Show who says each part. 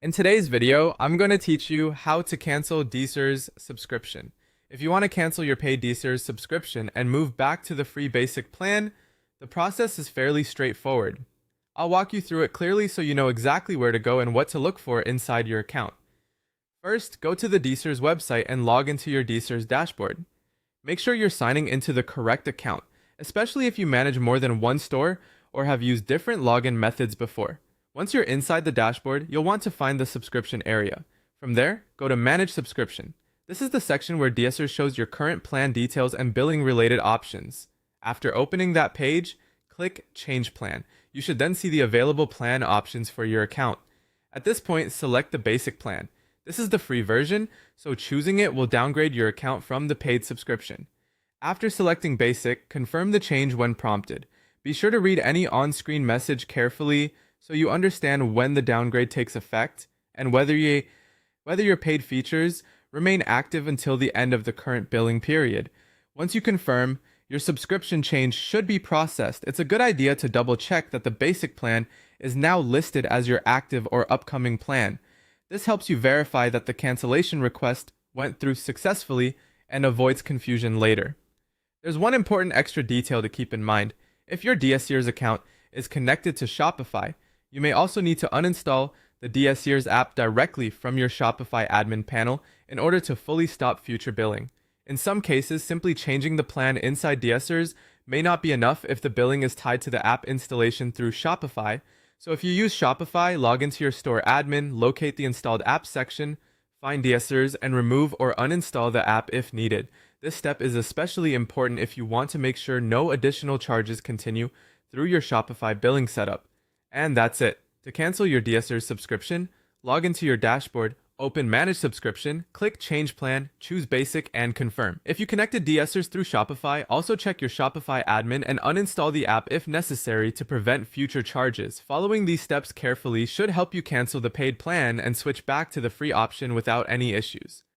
Speaker 1: In today's video, I'm going to teach you how to cancel Dsers subscription. If you want to cancel your paid Dsers subscription and move back to the free basic plan, the process is fairly straightforward. I'll walk you through it clearly so you know exactly where to go and what to look for inside your account. First, go to the Dsers website and log into your Dsers dashboard. Make sure you're signing into the correct account, especially if you manage more than one store or have used different login methods before. Once you're inside the dashboard, you'll want to find the subscription area. From there, go to Manage Subscription. This is the section where Dsers shows your current plan details and billing related options. After opening that page, click Change Plan. You should then see the available plan options for your account. At this point, select the basic plan. This is the free version, so choosing it will downgrade your account from the paid subscription. After selecting basic, confirm the change when prompted. Be sure to read any on-screen message carefully so you understand when the downgrade takes effect and whether your paid features remain active until the end of the current billing period. Once you confirm, your subscription change should be processed. It's a good idea to double check that the basic plan is now listed as your active or upcoming plan. This helps you verify that the cancellation request went through successfully and avoids confusion later. There's one important extra detail to keep in mind. If your Dsers account is connected to Shopify, you may also need to uninstall the Dsers app directly from your Shopify admin panel in order to fully stop future billing. In some cases, simply changing the plan inside Dsers may not be enough if the billing is tied to the app installation through Shopify. So if you use Shopify, log into your store admin, locate the installed apps section, find Dsers, and remove or uninstall the app if needed. This step is especially important if you want to make sure no additional charges continue through your Shopify billing setup. And that's it. To cancel your Dsers subscription, log into your dashboard, open Manage Subscription, click Change Plan, choose Basic, and confirm. If you connected Dsers through Shopify, also check your Shopify admin and uninstall the app if necessary to prevent future charges. Following these steps carefully should help you cancel the paid plan and switch back to the free option without any issues.